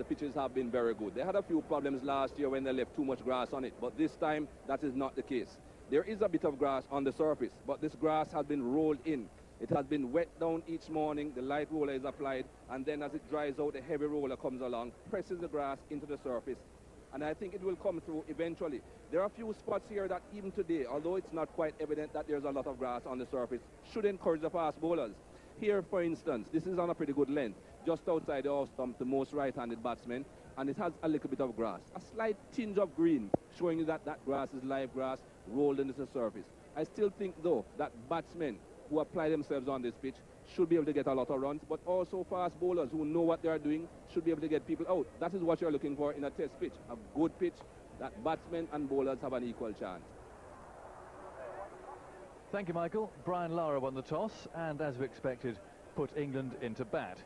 the pitches have been very good. They had a few problems last year when they left too much grass on it, but this time that is not the case. There is a bit of grass on the surface, but this grass has been rolled in. It has been wet down each morning, the light roller is applied, and then as it dries out, the heavy roller comes along, presses the grass into the surface, and I think it will come through eventually. There are a few spots here that even today, although it's not quite evident that there's a lot of grass on the surface, should encourage the fast bowlers. Here, for instance, this is on a pretty good length, just outside the off stump, the most right-handed batsman, and it has a little bit of grass, a slight tinge of green, showing you that that grass is live grass rolled into the surface. I still think, though, that batsmen who apply themselves on this pitch should be able to get a lot of runs, but also fast bowlers who know what they are doing should be able to get people out. That is what you're looking for in a test pitch, a good pitch that batsmen and bowlers have an equal chance. Thank you, Michael. Brian Lara won the toss and, as we expected, put England into bat.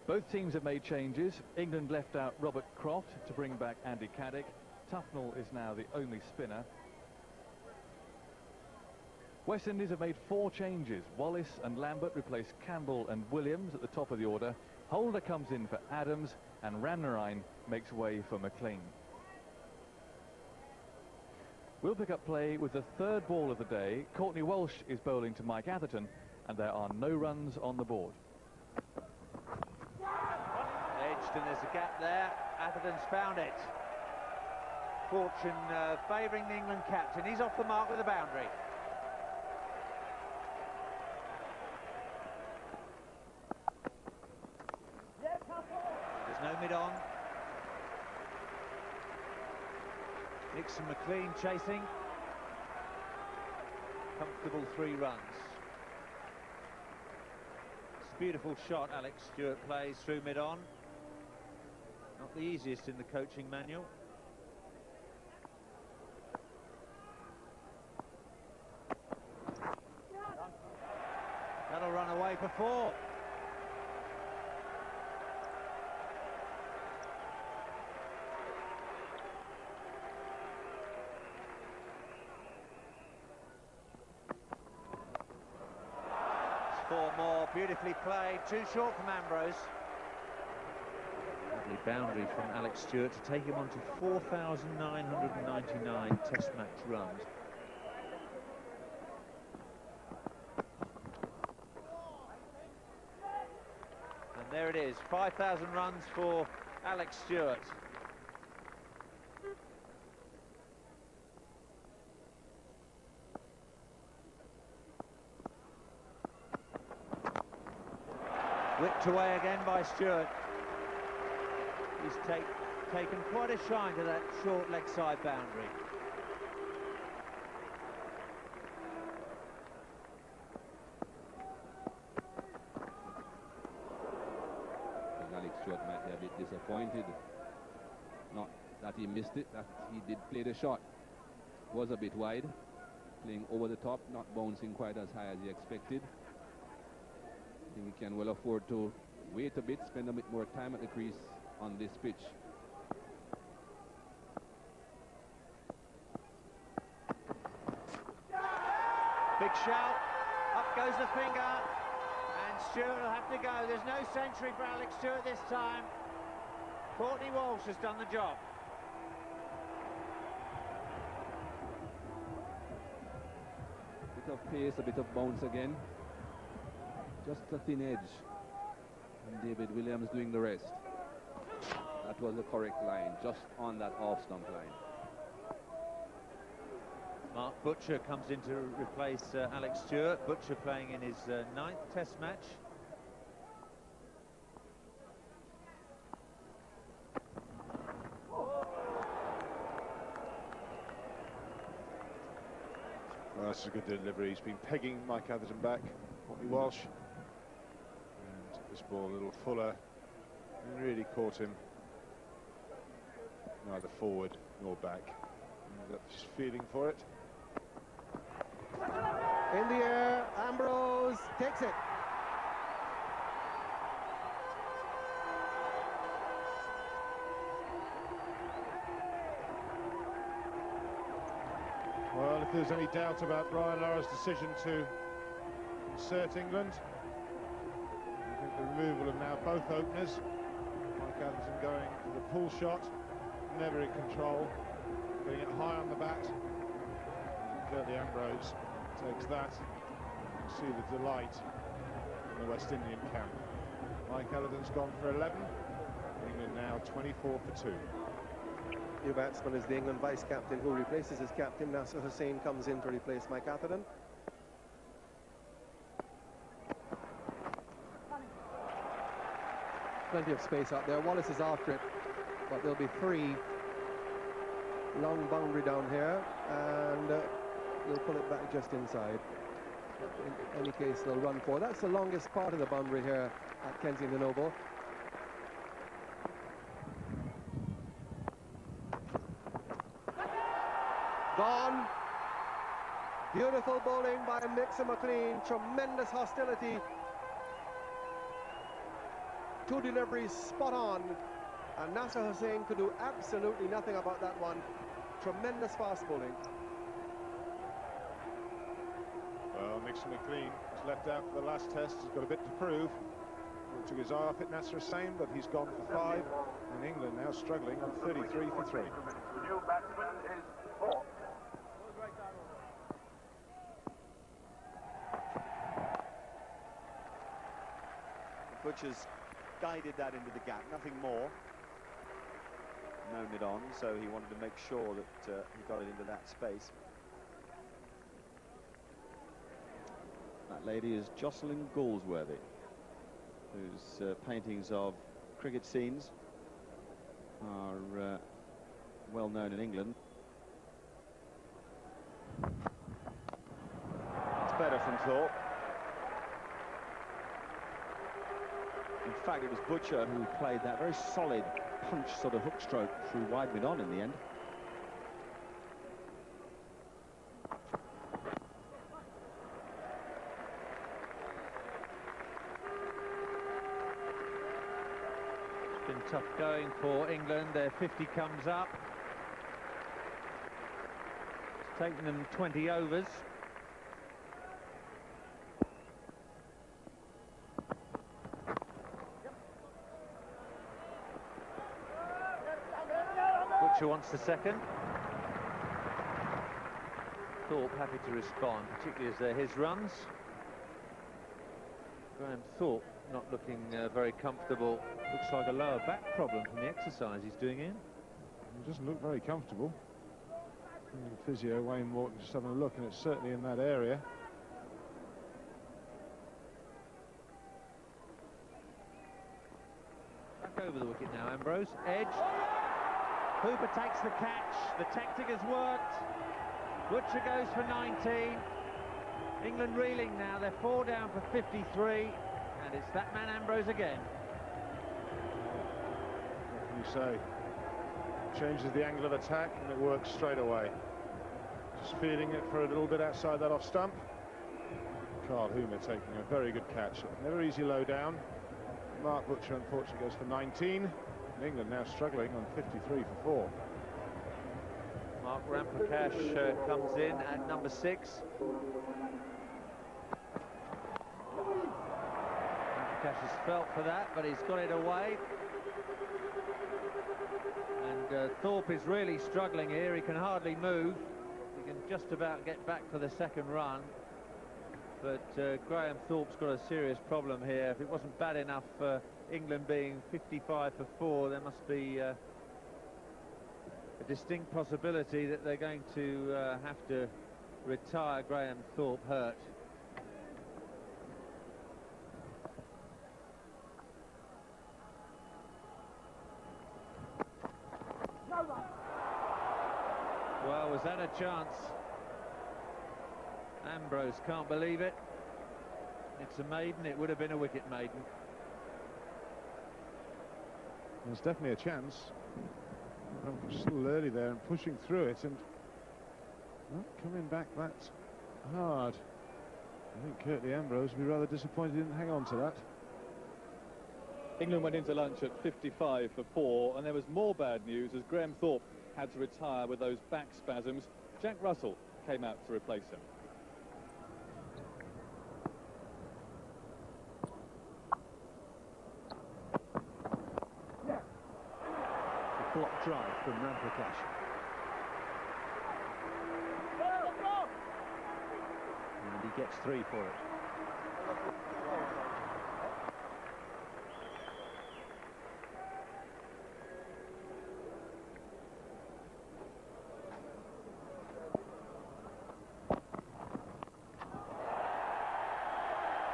Both teams have made changes. England left out Robert Croft to bring back Andy Caddick. Tufnell is now the only spinner. West Indies have made 4 changes. Wallace and Lambert replace Campbell and Williams at the top of the order. Holder comes in for Adams and Ramnarine makes way for McLean. We'll pick up play with the third ball of the day. Courtney Walsh is bowling to Mike Atherton, and there are no runs on the board. Edged, and there's a gap there. Atherton's found it. Fortune favouring the England captain. He's off the mark with a boundary. There's no mid-on. Nixon McLean chasing. Comfortable 3 runs. It's a beautiful shot Alex Stewart plays through mid-on. Not the easiest in the coaching manual. That'll run away for 4. Four more, beautifully played, too short from Ambrose. Lovely boundary from Alex Stewart to take him on to 4,999 test match runs. And there it is, 5,000 runs for Alex Stewart. Whipped away again by Stewart. He's taken quite a shine to that short leg side boundary. I think Alex Stewart might be a bit disappointed. Not that he missed it, that he did play the shot. Was a bit wide, playing over the top, not bouncing quite as high as he expected. I think he can well afford to wait a bit, spend a bit more time at the crease on this pitch. Big shout, up goes the finger, and Stewart will have to go. There's no century for Alex Stewart this time. Courtney Walsh has done the job. Bit of pace, a bit of bounce again. Just a thin edge, and David Williams doing the rest. That was the correct line, just on that off-stump line. Mark Butcher comes in to replace Alex Stewart. Butcher playing in his 9th test match. Well, that's a good delivery. He's been pegging Mike Atherton back. Courtney Walsh. And this ball a little fuller. And really caught him neither forward nor back. He's got just feeling for it. In the air, Ambrose takes it. Well, if there's any doubt about Brian Lara's decision to insert England, I think the removal of now both openers Mike Atherton going for the pull shot, never in control, getting it high on the bat. And Curtly Ambrose takes that. You can see the delight in the West Indian camp. Mike Atherton's gone for 11. England now 24 for 2. New batsman is the England vice-captain who replaces his captain. Nasser Hussain comes in to replace Mike Atherton. Plenty of space out there. Wallace is after it, but there'll be 3. Long boundary down here, and they'll pull it back just inside. In any case, they'll run 4. That's the longest part of the boundary here at Kensington Oval. Gone. Beautiful bowling by Mixer McLean. Tremendous hostility. 2 deliveries spot on. And Nasser Hussain could do absolutely nothing about that one. Tremendous fast bowling. Well, Mixer McLean was left out for the last test. He's got a bit to prove. He took his eye off it, Nasser Hussain, but he's gone for 5. And England now struggling on 33 for 3. The new batsman is Thorpe. Butcher's guided that into the gap, nothing more. Known it on, so he wanted to make sure that he got it into that space. That lady is Jocelyn Galsworthy, whose paintings of cricket scenes are well known in England. It's better from Thorpe. In fact, it was Butcher who played that very solid punch sort of hook stroke through wide mid-on in the end. It's been tough going for England. Their 50 comes up. It's taken them 20 overs. Butcher wants the second. Thorpe happy to respond, particularly as they're his runs. Graham Thorpe not looking very comfortable. Looks like a lower back problem from the exercise he's doing in. He doesn't look very comfortable. Physio Wayne Morton just having a look, and it's certainly in that area. Back over the wicket now, Ambrose. Edge. Hooper takes the catch. The tactic has worked. Butcher goes for 19. England reeling now. They're 4 down for 53. And it's that man Ambrose again. What can you say? Changes the angle of attack and it works straight away. Just feeding it for a little bit outside that off stump. Carl Hoomer taking a very good catch. Never easy low down. Mark Butcher unfortunately goes for 19. And England now struggling on 53 for 4. Mark Ramprakash comes in at number 6. Ramprakash has felt for that, but he's got it away. And Thorpe is really struggling here. He can hardly move. He can just about get back for the second run. But Graham Thorpe's got a serious problem here. If it wasn't bad enough for England being 55 for 4, there must be a distinct possibility that they're going to have to retire Graham Thorpe hurt. Well, was that a chance? Ambrose can't believe it. It's a maiden. It would have been a wicket maiden. There's definitely a chance. Still early there and pushing through it and not coming back that hard. I think Curtly Ambrose would be rather disappointed he didn't hang on to that. England went into lunch at 55 for 4, and there was more bad news as Graham Thorpe had to retire with those back spasms. Jack Russell came out to replace him. block drive from Ramprakash. And he gets 3 for it.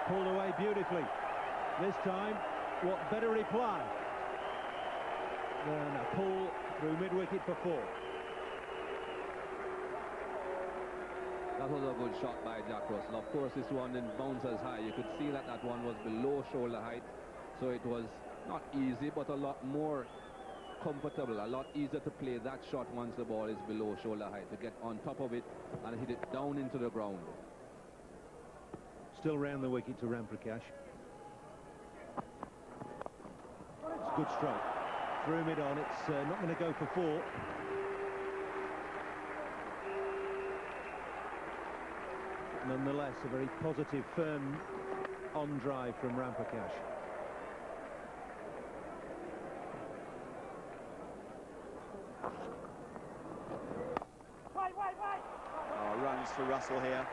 Pulled away beautifully. This time, what better reply than a pull through mid-wicket for 4. That was a good shot by Jack Russell. Of course, this one didn't bounce as high. You could see that that one was below shoulder height. So it was not easy, but a lot more comfortable, a lot easier to play that shot once the ball is below shoulder height, to get on top of it and hit it down into the ground. Still round the wicket to Ramprakash. It's a good stroke. Through mid on, it's not going to go for 4. Nonetheless, a very positive, firm on drive from Ramprakash. Oh, runs for Russell here.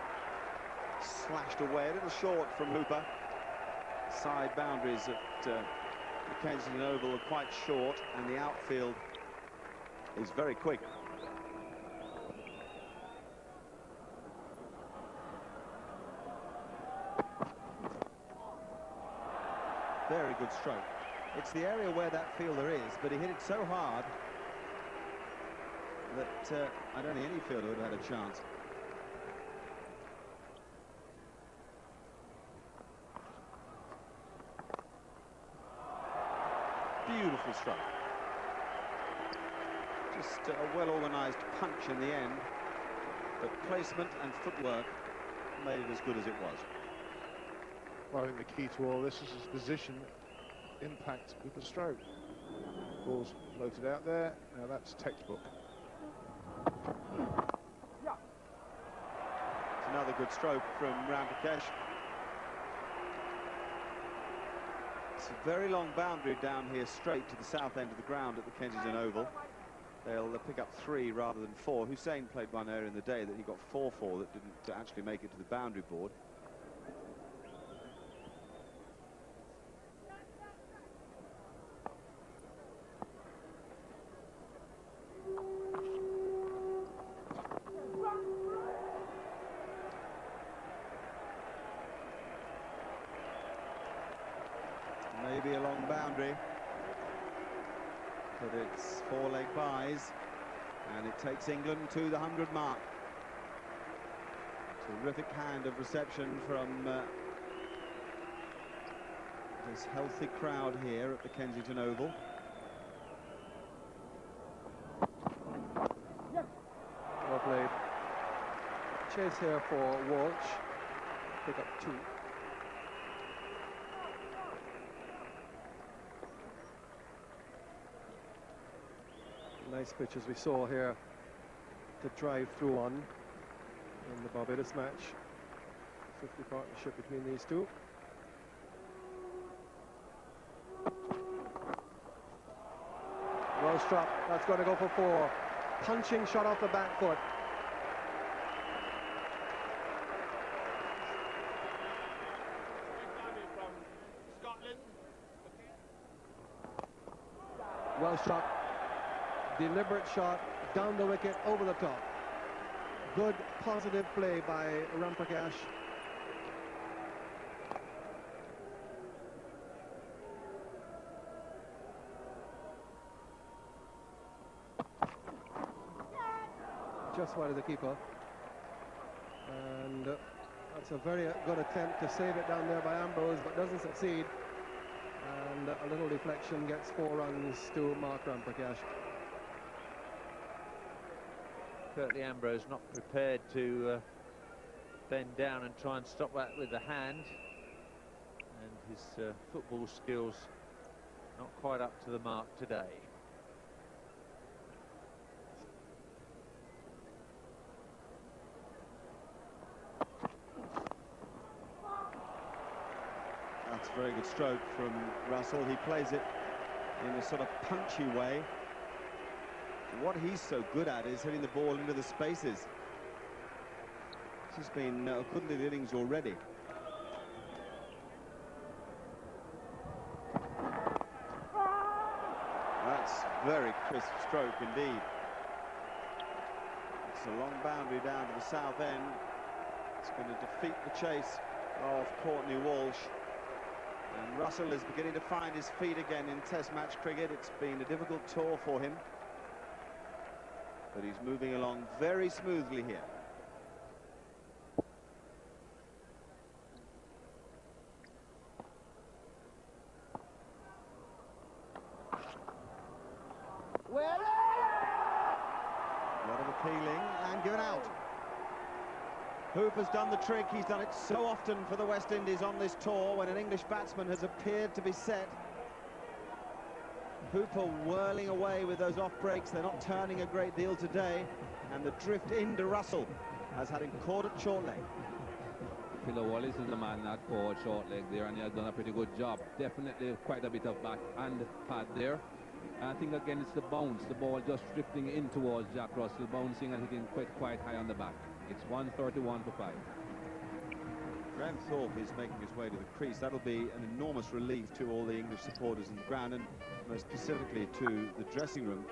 Slashed away, a little short from Hooper. Side boundaries at the Kensington Oval are quite short, and the outfield is very quick. Very good stroke. It's the area where that fielder is, but he hit it so hard that I don't think any fielder would have had a chance. Beautiful stroke. Just a well-organised punch in the end, but placement and footwork made it as good as it was. Well, I think the key to all this is his position, impact with the stroke. Ball's floated out there. Now that's textbook. It's another good stroke from Ramprakash. It's a very long boundary down here, straight to the south end of the ground at the Kensington Oval. They'll pick up 3 rather than 4. Hussain played one earlier in the day that he got 4 for that didn't actually make it to the boundary board. Maybe a long boundary, but it's 4-leg buys, and it takes England to the 100 mark. Terrific hand of reception from this healthy crowd here at the Kensington Oval. Well played. Chase here for Walsh. Pick up 2. Nice pitch, as we saw here, to drive through on in the Barbados match. 50 partnership between these two. Well struck. That's going to go for 4. Punching shot off the back foot. Well struck. Deliberate shot down the wicket, over the top. Good, positive play by Ramprakash. Just wide of the keeper. And that's a very good attempt to save it down there by Ambrose, but doesn't succeed. And a little deflection gets 4 runs to Mark Ramprakash. Curtly Ambrose not prepared to bend down and try and stop that with the hand, and his football skills not quite up to the mark today. That's a very good stroke from Russell. He plays it in a sort of punchy way, what he's so good at is hitting the ball into the spaces. This has been a good little innings already. That's very crisp stroke indeed. It's a long boundary down to the south end. It's going to defeat the chase of Courtney Walsh. And Russell is beginning to find his feet again in Test match cricket. It's been a difficult tour for him, but he's moving along very smoothly here. A lot of appealing and given out. Hoop has done the trick. He's done it so often for the West Indies on this tour when an English batsman has appeared to be set. Hooper whirling away with those off breaks. They're not turning a great deal today, and the drift into Russell has had him caught at short leg. Phil Wallace is the man that caught short leg there, and he has done a pretty good job. Definitely quite a bit of back and pad there. And I think again it's the bounce, the ball just drifting in towards Jack Russell, bouncing and hitting quite high on the back. It's 131 for 5. Graham Thorpe is making his way to the crease. That'll be an enormous relief to all the English supporters in the ground, and most specifically to the dressing room.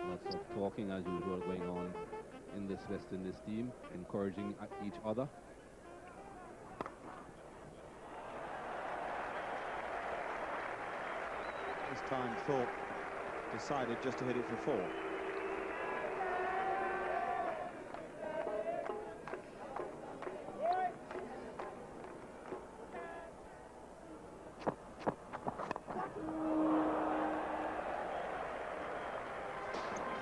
Lots of talking as usual going on in this West Indies team, encouraging each other. This time Thorpe decided just to hit it for 4.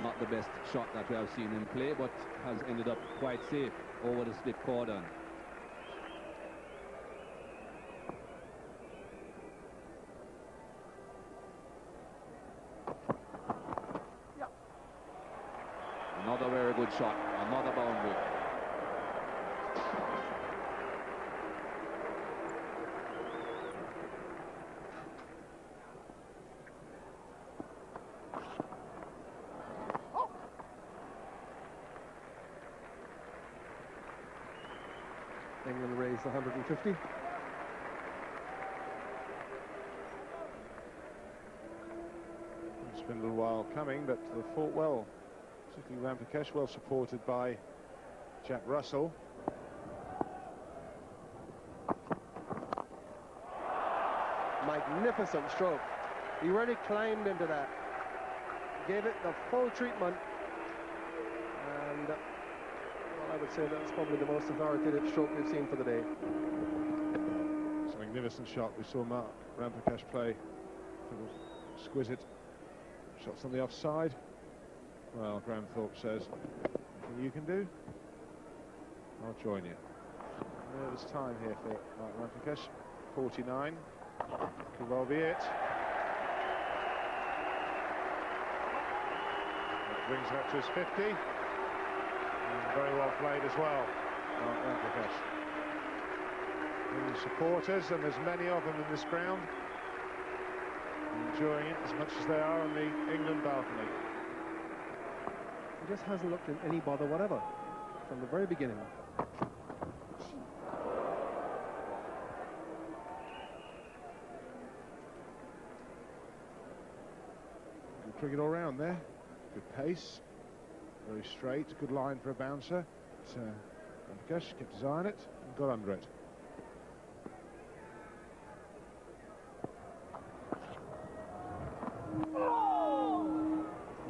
Not the best shot that we have seen him play, but has ended up quite safe over the slip cordon. Another very good shot, another boundary. England raised 150. It's been a little while coming, but they fought well. Particularly Ramprakash, well supported by Jack Russell. Magnificent stroke. He really climbed into that. Gave it the full treatment. And well, I would say that's probably the most authoritative stroke we've seen for the day. It's a magnificent shot. We saw Ramprakash play exquisite shots on the offside. Well, Graham Thorpe says, anything you can do, I'll join you. Nervous time here for Ramprakash. 49. Could well be it. That brings him up to his 50. And very well played as well, Ramprakash. The supporters, and there's many of them in this ground, enjoying it as much as they are on the England balcony. He just hasn't looked in any bother whatever from the very beginning. Good cricket all round there. Good pace, very straight, good line for a bouncer. Ramprakash kept his eye on it and got under it.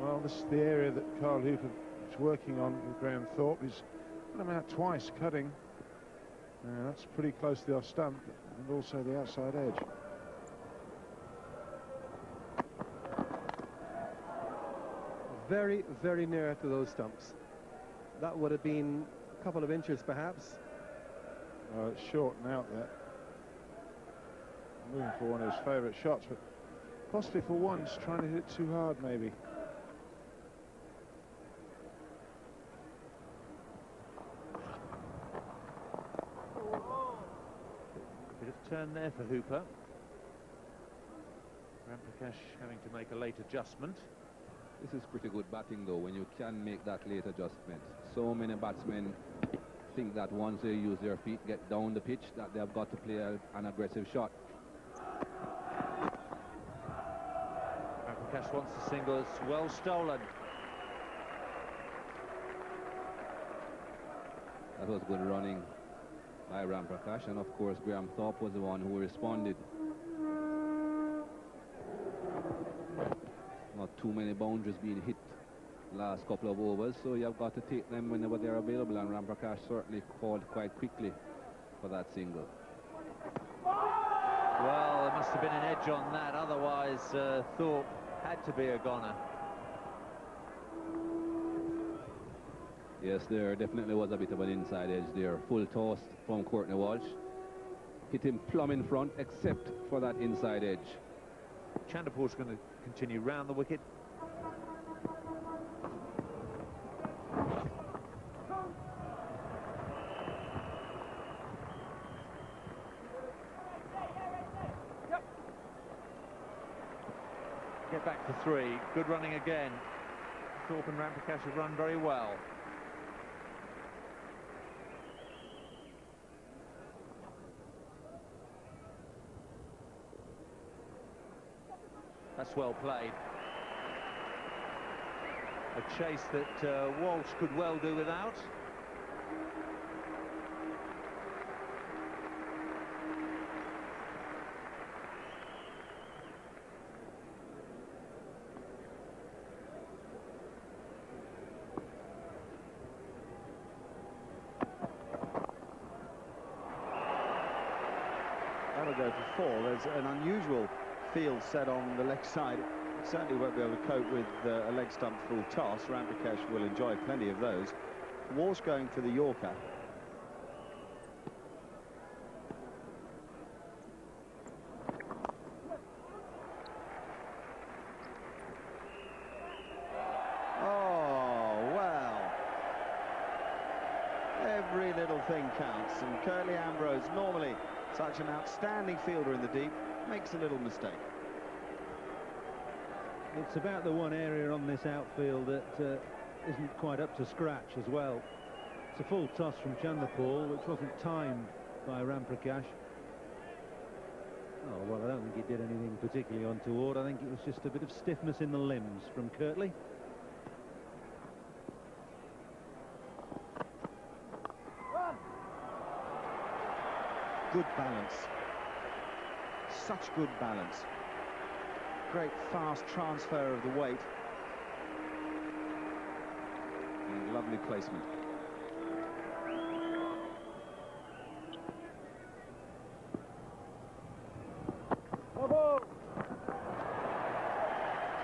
Well, this is the area that Carl Hooper is working on with Graham Thorpe. He's put him out twice, cutting. That's pretty close to the off stump and also the outside edge. Very, very near to those stumps. That would have been a couple of inches, perhaps. It's short and out there. Moving for one of his favourite shots, but possibly for once trying to hit it too hard, maybe. turn there for Hooper. Ramprakash having to make a late adjustment. This is pretty good batting, though, when you can make that late adjustment. So many batsmen think that once they use their feet, get down the pitch, that they have got to play an aggressive shot. Ramprakash wants the single. It's well stolen. That was good running by Ramprakash, and of course Graham Thorpe was the one who responded. Not too many boundaries being hit last couple of overs, so you have got to take them whenever they're available, and Ramprakash certainly called quite quickly for that single. Well, there must have been an edge on that, otherwise Thorpe had to be a goner. Yes, there definitely was a bit of an inside edge there. Full toss from Courtney Walsh. Hit him plumb in front, except for that inside edge. Chanderpaul's going to continue round the wicket. Get back to 3. Good running again. Thorpe and Ramprakash have run very well. That's well played. A chase that Walsh could well do without. That'll go for 4. There's an unusual field set on the leg side. It certainly won't be able to cope with a leg stump full toss. Ramprakash will enjoy plenty of those. Walsh going for the Yorker. Oh, well. Every little thing counts, and Curtly Ambrose, normally such an outstanding fielder in the deep, makes a little mistake. It's about the one area on this outfield that isn't quite up to scratch as well. It's a full toss from Chanderpaul, which wasn't timed by Ramprakash. Oh, well, I don't think he did anything particularly untoward. I think it was just a bit of stiffness in the limbs from Curtly. Good balance. Such good balance. Great fast transfer of the weight. And lovely placement.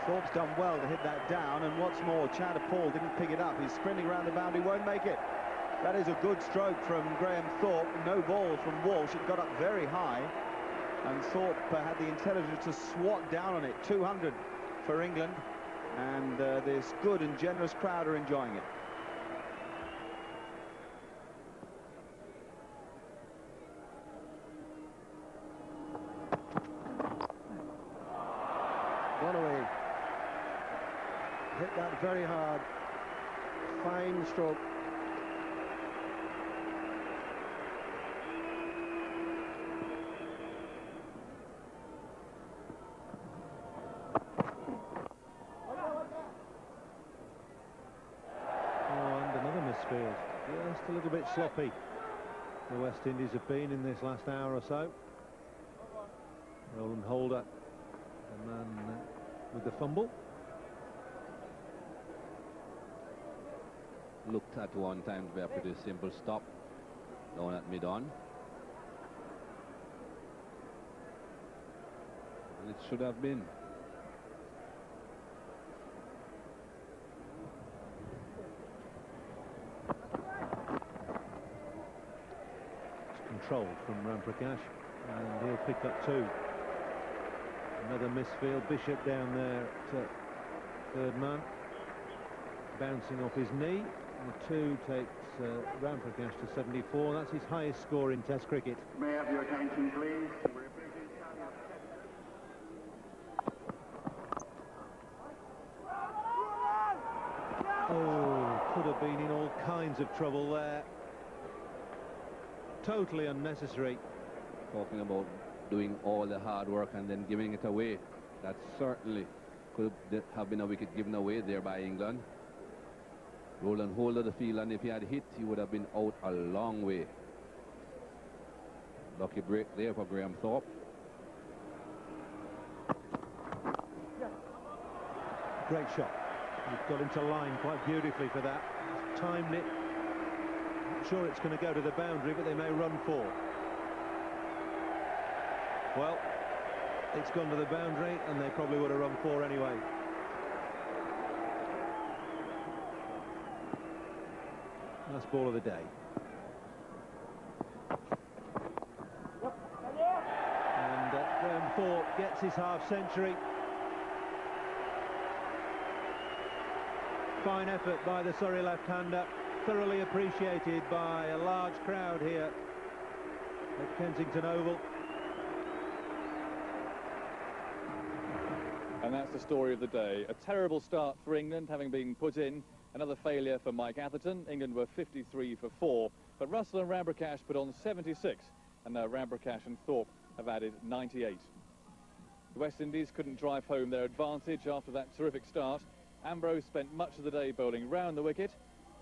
Thorpe's done well to hit that down, and what's more, Chanderpaul didn't pick it up. He's sprinting around the boundary, won't make it. That is a good stroke from Graham Thorpe. No ball from Walsh. It got up very high, and Thorpe had the intelligence to swat down on it. 200 for England, and this good and generous crowd are enjoying it. One away. Hit that very hard. Fine stroke. Just a little bit sloppy, the West Indies have been in this last hour or so. Roland Holder, the man with the fumble. Looked at one time to be a pretty simple stop down at mid-on. And it should have been. Control from Ramprakash, and he'll pick up 2. Another misfield. Bishop down there at third man, bouncing off his knee, The 2 takes Ramprakash to 74. That's his highest score in Test cricket. May I have your attention, please? Oh, could have been in all kinds of trouble there. Totally unnecessary. Talking about doing all the hard work and then giving it away. That certainly could have been a wicket given away there by England. Roland hold of the field, and if he had hit, he would have been out a long way. Lucky break there for Graham Thorpe. Great shot. He's got into line quite beautifully for that. He's timed it. Not sure it's going to go to the boundary, but they may run 4. Well, it's gone to the boundary, and they probably would have run 4 anyway. Last ball of the day. And Graham Thorpe gets his half-century. Fine effort by the Surrey left-hander, thoroughly appreciated by a large crowd here at Kensington Oval. And that's the story of the day. A terrible start for England, having been put in. Another failure for Mike Atherton. England were 53 for 4. But Russell and Ramprakash put on 76. And now Ramprakash and Thorpe have added 98. The West Indies couldn't drive home their advantage after that terrific start. Ambrose spent much of the day bowling round the wicket.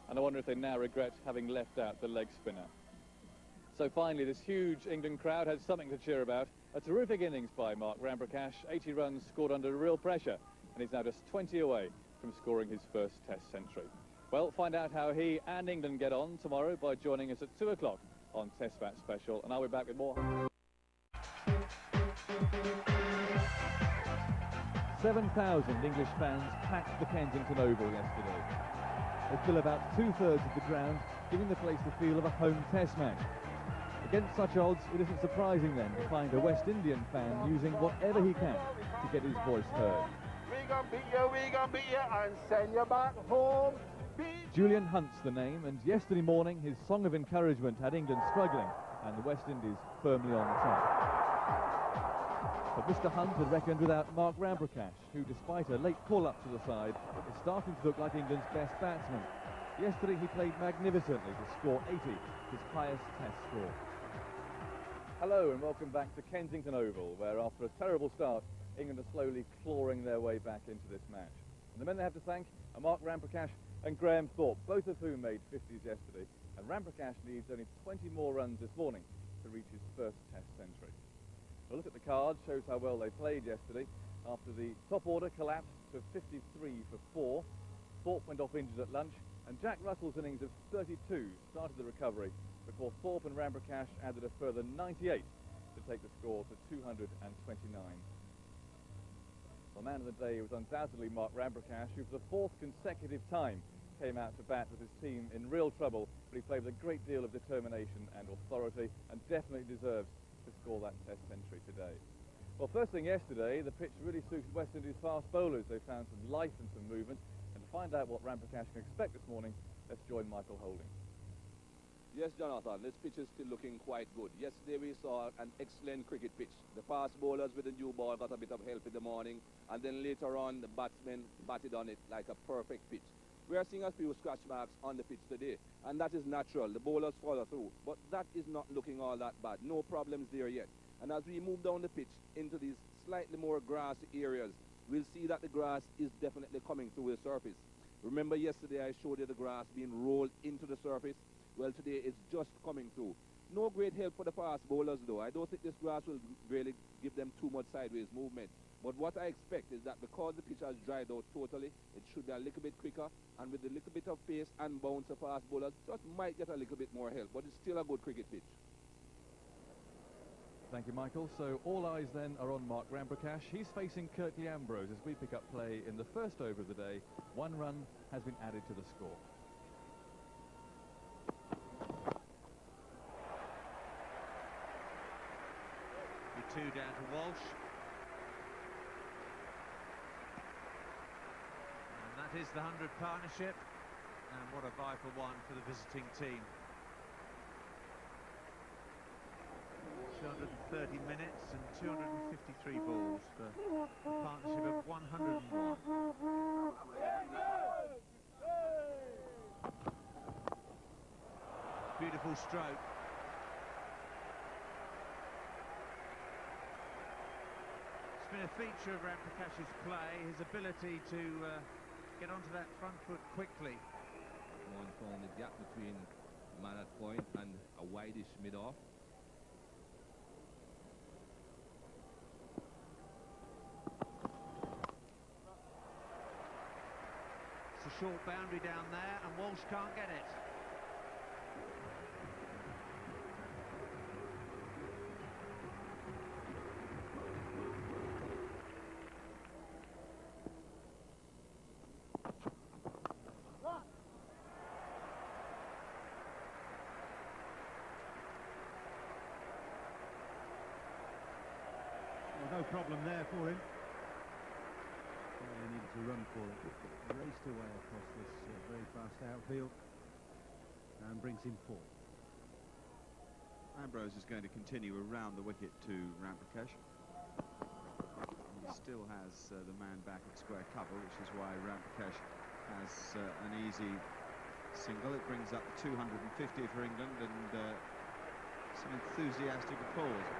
And I wonder if they now regret having left out the leg spinner. So finally, this huge England crowd had something to cheer about. A terrific innings by Mark Ramprakash, 80 runs scored under real pressure, and he's now just 20 away from scoring his first Test century. Well, find out how he and England get on tomorrow by joining us at 2 o'clock on Test Match Special, and I'll be back with more. 7,000 English fans packed the Kensington Oval yesterday. They fill about 2/3 of the ground, giving the place the feel of a home Test match. Against such odds, it isn't surprising then to find a West Indian fan using whatever he can to get his voice heard. We gonna beat you, and send you back home. Julian Hunt's the name, and yesterday morning his song of encouragement had England struggling and the West Indies firmly on top. But Mr. Hunt had reckoned without Mark Ramprakash, who, despite a late call-up to the side, is starting to look like England's best batsman. Yesterday he played magnificently to score 80, his highest Test score. Hello and welcome back to Kensington Oval, where after a terrible start, England are slowly clawing their way back into this match. And the men they have to thank are Mark Ramprakash and Graham Thorpe, both of whom made 50s yesterday. And Ramprakash needs only 20 more runs this morning to reach his first Test century. A look at the card shows how well they played yesterday. After the top order collapsed to 53 for 4, Thorpe went off injured at lunch, and Jack Russell's innings of 32 started the recovery before Thorpe and Ramprakash added a further 98 to take the score to 229. The man of the day was undoubtedly Mark Ramprakash, who for the 4th consecutive time came out to bat with his team in real trouble, but he played with a great deal of determination and authority and definitely deserves to score that Test century today. Well, first thing yesterday, the pitch really suited West Indies fast bowlers. They found some life and some movement, and to find out what Ramprakash can expect this morning, let's join Michael Holding. Yes, Jonathan, this pitch is still looking quite good. Yesterday we saw an excellent cricket pitch. The fast bowlers with the new ball got a bit of help in the morning, and then later on the batsmen batted on it like a perfect pitch. We are seeing a few scratch marks on the pitch today, and that is natural. The bowlers follow through, but that is not looking all that bad. No problems there yet. And as we move down the pitch into these slightly more grassy areas, we'll see that the grass is definitely coming through the surface. Remember yesterday I showed you the grass being rolled into the surface? Well, today it's just coming through. No great help for the fast bowlers, though. I don't think this grass will really give them too much sideways movement. But what I expect is that because the pitch has dried out totally, it should be a little bit quicker, and with a little bit of pace and bounce, the fast bowlers just might get a little bit more help. But it's still a good cricket pitch. Thank you, Michael. So all eyes then are on Mark Ramprakash. He's facing Kirtley Ambrose as we pick up play in the first over of the day. 1 run has been added to the score. The 2 down to Walsh. And that is the 100 partnership. And what a vital one for the visiting team. 230 minutes and 253 balls for a partnership of 101. Beautiful stroke. It's been a feature of Ramprakash's play, his ability to get onto that front foot quickly. One found the gap between man at point and a wideish mid-off. It's a short boundary down there, and Walsh can't get it. Well, no problem there for him. He needed to run for it. Raced away across this very fast outfield and brings him 4. Ambrose is going to continue around the wicket to Ramprakash. He still has the man back at square cover, which is why Ramprakash has an easy single. It brings up 250 for England and some enthusiastic applause.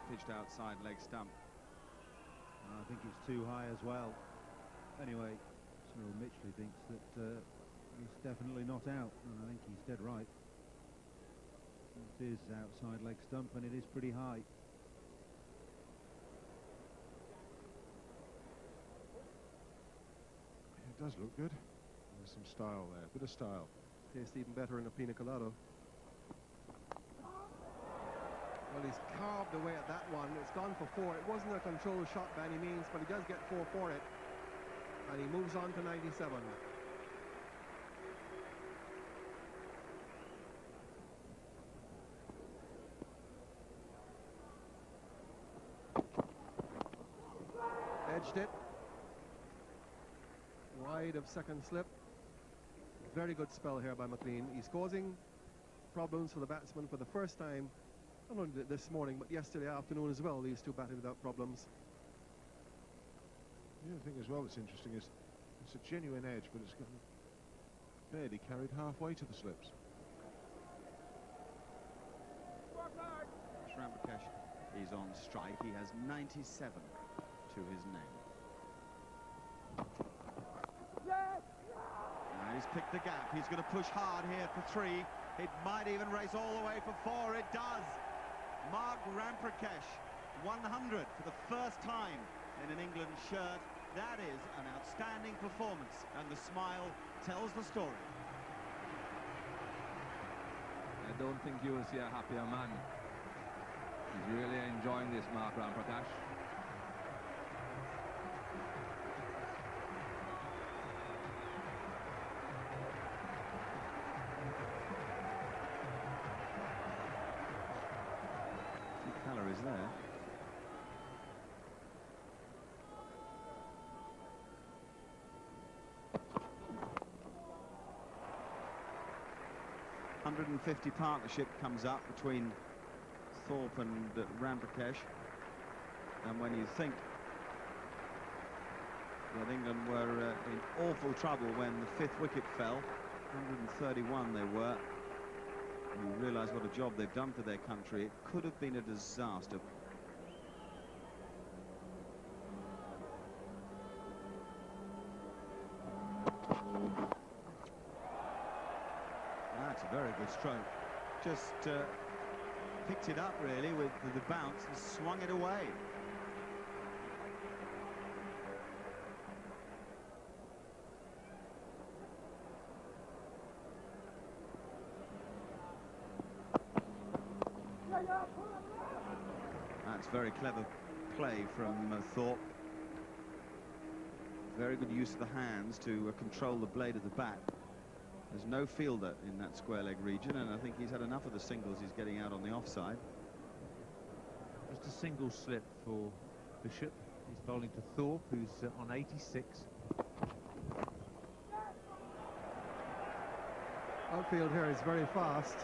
Pitched outside leg stump. I think it's too high as well. Anyway, Cyril Mitchley thinks that he's definitely not out, and I think he's dead right. It is outside leg stump, and it is pretty high. It does look good. There's some style there, a bit of style. Tastes even better in a pina colada. Well, he's carved away at that one. It's gone for 4. It wasn't a controlled shot by any means, but he does get 4 for it. And he moves on to 97. Edged it. Wide of second slip. Very good spell here by McLean. He's causing problems for the batsman for the first time. Not only this morning, but yesterday afternoon as well. These two batted without problems. The other thing as well that's interesting is it's a genuine edge, but it's barely carried halfway to the slips. Ramprakash is on strike. He has 97 to his name. Now he's picked the gap. He's going to push hard here for 3. It might even race all the way for 4. It does. Mark Ramprakash, 100 for the first time in an England shirt. That is an outstanding performance, and the smile tells the story. I don't think you will see a happier man. He's really enjoying this, Mark Ramprakash. Calories there. .150 partnership comes up between Thorpe and Ramprakash, and when you think that England were in awful trouble when the 5th wicket fell, 131 they were, you realise what a job they've done for their country. It could have been a disaster. That's a very good stroke. Just picked it up really with the bounce and swung it away. That's very clever play from Thorpe. Very good use of the hands to control the blade of the bat. There's no fielder in that square leg region, and I think he's had enough of the singles he's getting out on the offside. just a single slip for Bishop. He's bowling to Thorpe, who's on 86. Outfield here is very fast.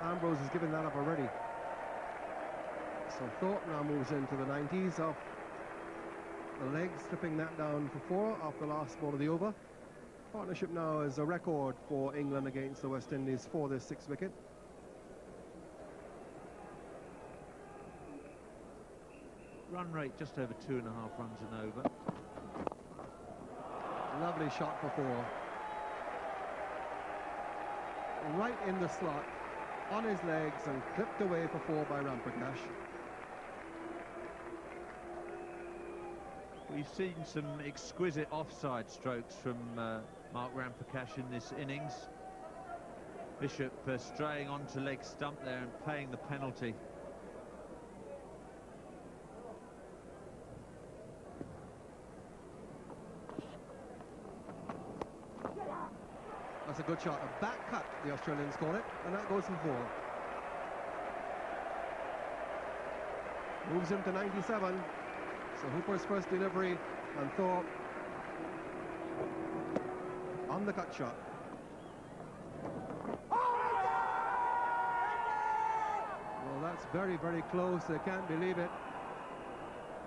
Ambrose has given that up already. So Thorpe now moves into the 90s off the legs, slipping that down for 4 off the last ball of the over. Partnership now is a record for England against the West Indies for this 6th wicket. Run rate just over 2.5 runs and over. Lovely shot for 4. Right in the slot, on his legs, and clipped away for 4 by Ramprakash. We've seen some exquisite offside strokes from Mark Ramprakash in this innings. Bishop straying onto leg stump there and paying the penalty. That's a good shot, a back cut, the Australians call it, and that goes for 4. Moves him to 97. So Hooper's first delivery, and Thorpe on the cut shot. Well, that's very, very close. They can't believe it.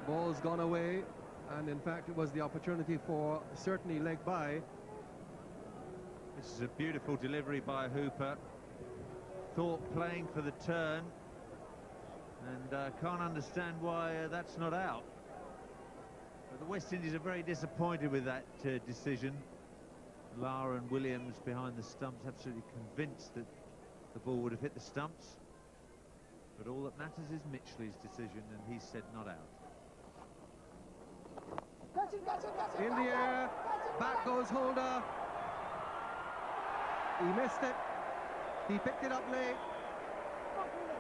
Ball's gone away, and in fact it was the opportunity for certainly leg by. This is a beautiful delivery by Hooper. Thorpe playing for the turn, and can't understand why that's not out. But the West Indies are very disappointed with that decision. Lara and Williams behind the stumps, absolutely convinced that the ball would have hit the stumps. But all that matters is Mitchley's decision, and he said not out. In the air, back goes Holder. He missed it. He picked it up late.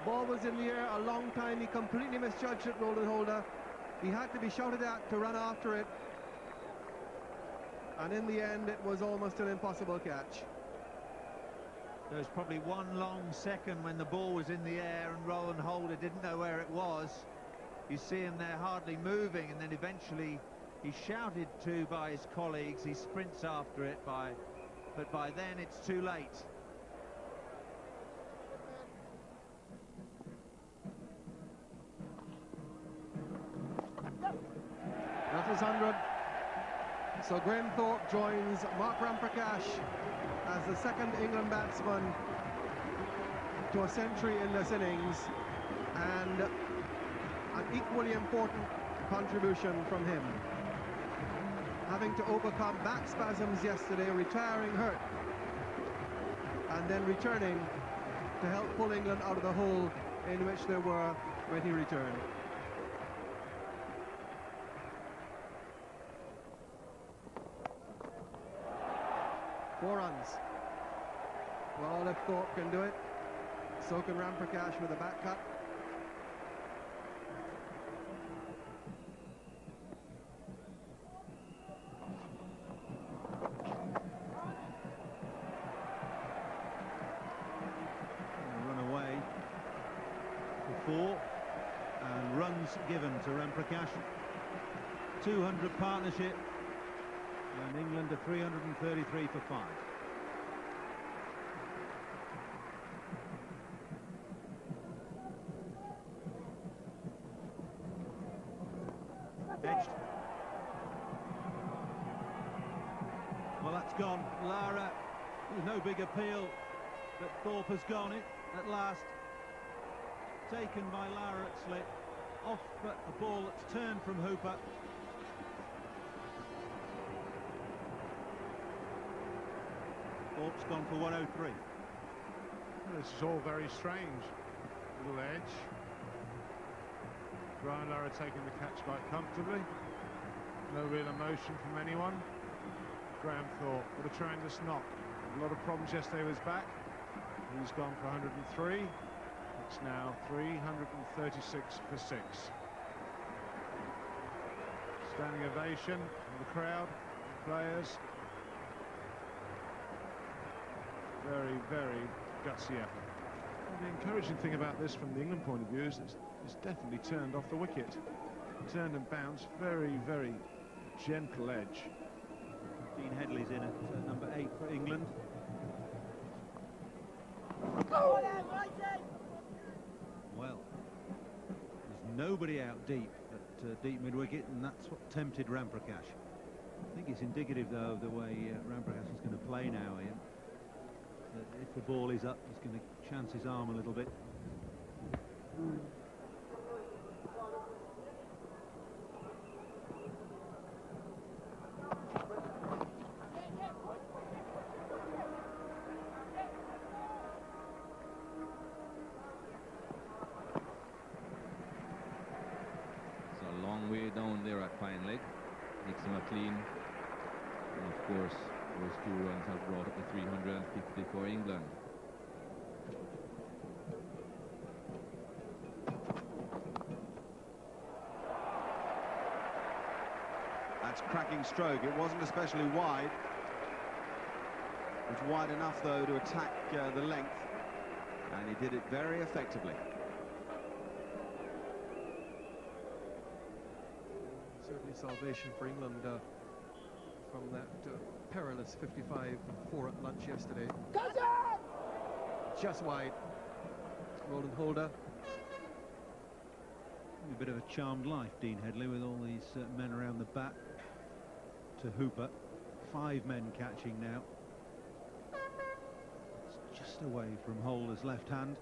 Ball was in the air a long time. He completely misjudged it, Roland Holder. He had to be shouted at to run after it. And in the end, it was almost an impossible catch. There was probably one long second when the ball was in the air and Roland Holder didn't know where it was. You see him there hardly moving, and then eventually he's shouted to by his colleagues. He sprints after it, but by then it's too late. That is 100. So Graham Thorpe joins Mark Ramprakash as the second England batsman to a century in this innings, and an equally important contribution from him. Having to overcome back spasms yesterday, retiring hurt, and then returning to help pull England out of the hole in which they were when he returned. Four runs. Well, if Thorpe can do it, so can Ramprakash with a back cut. Run away for 4, and runs given to Ramprakash. 200 partnership, and England to 333 for 5. Edged. Well, that's gone. Lara, there's no big appeal, but Thorpe has gone it at last. Taken by Lara at slip. Off a ball that's turned from Hooper. Thorpe's gone for 103. This is all very strange. Little edge. Brian Lara taking the catch quite comfortably. No real emotion from anyone. Graham Thorpe, what a tremendous knock. A lot of problems yesterday with his back. He's gone for 103. It's now 336 for 6. Standing ovation from the crowd, players. Very, very gutsy effort. And the encouraging thing about this from the England point of view is that is definitely turned off the wicket. Turned and bounced, very, very gentle edge. Dean Headley's in at number 8 for England. Well, there's nobody out deep at deep mid-wicket, and that's what tempted Ramprakash. I think it's indicative, though, of the way Ramprakash is going to play now, Ian. That if the ball is up, he's going to chance his arm a little bit. Way down there at fine leg. Nixon McLean, and of course those 2 runs have brought up the 350 for England. That's cracking stroke. It wasn't especially wide. It was wide enough, though, to attack the length, and he did it very effectively. Certainly salvation for England from that perilous 55-4 at lunch yesterday. Just wide. Roland Holder. A bit of a charmed life, Dean Headley, with all these men around the bat to Hooper. 5 men catching now. It's just away from Holder's left hand.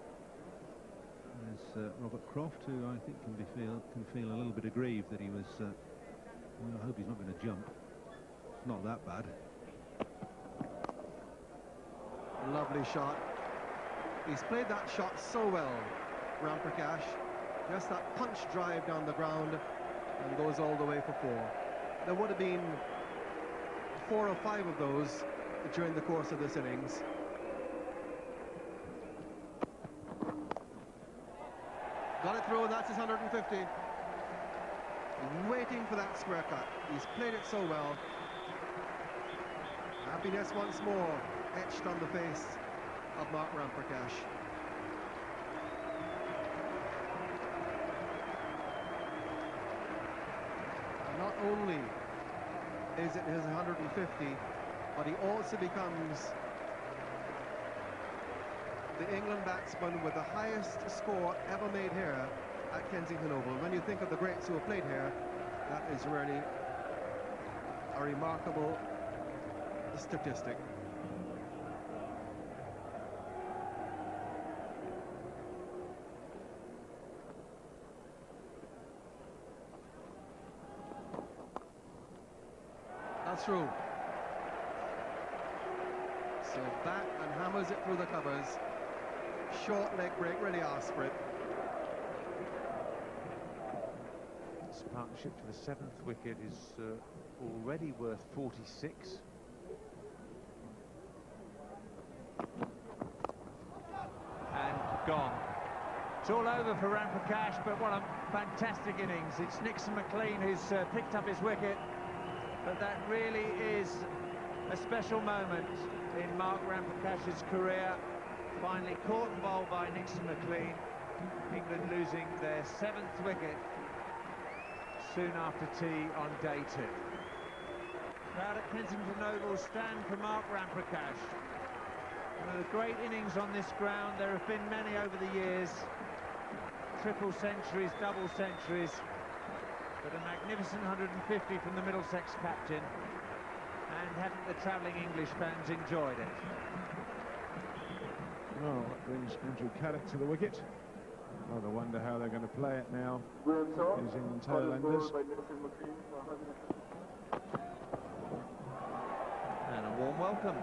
There's Robert Croft, who I think can feel a little bit aggrieved that he was. Well, I hope he's not going to jump. It's not that bad. Lovely shot. He's played that shot so well, Ramprakash. Just that punch drive down the ground and goes all the way for 4. There would have been 4 or 5 of those during the course of this innings. Got it through, and that's his 150. Waiting for that square cut. He's played it so well. Happiness once more etched on the face of Mark Ramprakash. Not only is it his 150, but he also becomes the England batsman with the highest score ever made here at Kensington Oval. When you think of the greats who have played here, that is really a remarkable statistic. That's through. So back and hammers it through the covers. Short leg break, really asked for it. This partnership for the 7th wicket is already worth 46. And gone. It's all over for Ramprakash, but what a fantastic innings. It's Nixon McLean who's picked up his wicket, but that really is a special moment in Mark Ramprakash's career. Finally caught and bowled by Nixon McLean. England losing their 7th wicket soon after tea on day 2. Crowd at Kensington Oval stand for Mark Ramprakash. One of the great innings on this ground. There have been many over the years. Triple centuries, double centuries. But a magnificent 150 from the Middlesex captain. And haven't the travelling English fans enjoyed it? Well, that brings Andrew Caddick to the wicket. I wonder how they're going to play it now using tail-enders. And a warm welcome.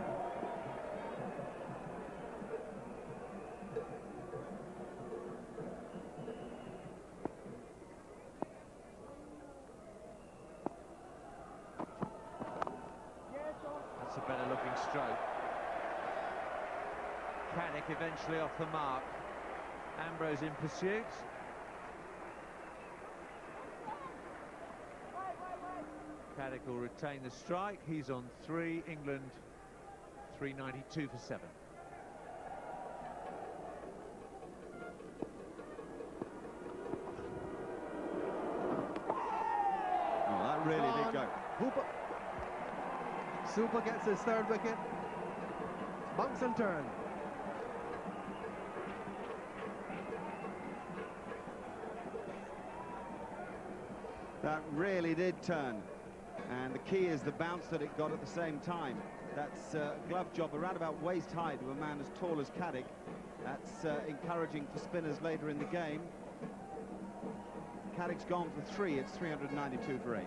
That's a better looking stroke. Caddick eventually off the mark. Ambrose in pursuit. Caddick will retain the strike. He's on 3. England 392 for 7. Hooper. Super gets his third wicket. Bunks and turn. That really did turn. And the key is the bounce that it got at the same time. That's a glove job around about waist high to a man as tall as Caddick. That's encouraging for spinners later in the game. Caddick's gone for 3. It's 392 for 8.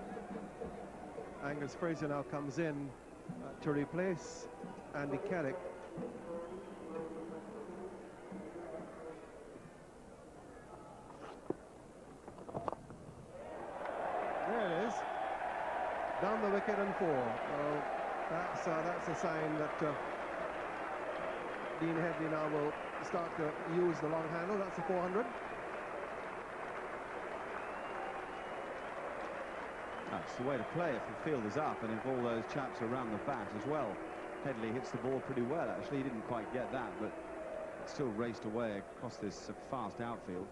Angus Fraser now comes in to replace Andy Caddick. There it is. Down the wicket and 4. That's a sign that Dean Headley now will start to use the long handle. That's a 400. That's the way to play if the field is up and if all those chaps are around the bat as well. Headley hits the ball pretty well, actually. He didn't quite get that, but it still raced away across this fast outfield.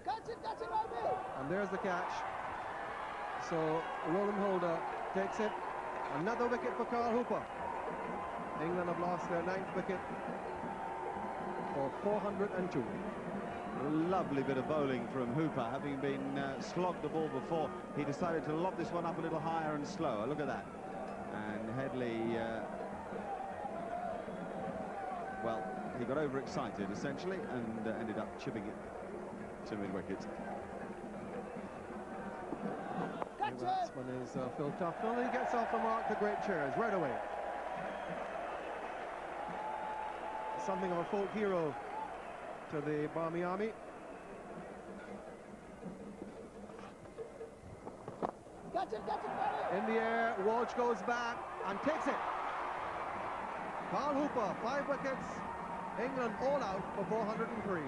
Catch it, baby! And there's the catch. So Roland Holder takes it. Another wicket for Carl Hooper. England have lost their 9th wicket for 402. Lovely bit of bowling from Hooper. Having been slogged the ball before, he decided to lob this one up a little higher and slower. Look at that. And Headley, well, he got overexcited essentially and ended up chipping it to mid-wicket. The batsman is Phil Tufnell. He gets off the mark to great cheers right away. Something of a folk hero to the Barmy Army. Catch it, buddy! In the air, Walsh goes back and takes it. Carl Hooper, 5 wickets. England all out for 403.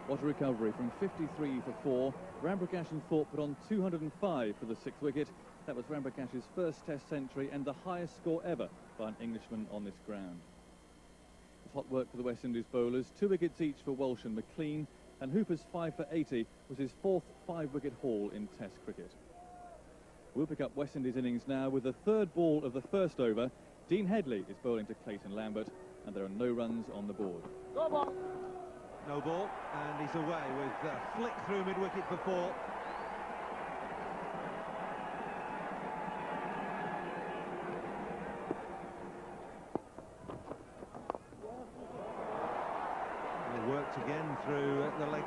What a recovery from 53 for 4. Ramprakash and Thorpe put on 205 for the 6th wicket. That was Ramprakash's first Test century and the highest score ever by an Englishman on this ground. It was hot work for the West Indies bowlers, 2 wickets each for Walsh and McLean, and Hooper's 5 for 80 was his 4th 5-wicket haul in Test cricket. We'll pick up West Indies innings now with the 3rd ball of the 1st over. Dean Headley is bowling to Clayton Lambert, and there are no runs on the board. Go on! No ball, and he's away with a flick through mid-wicket for 4. Worked again through the leg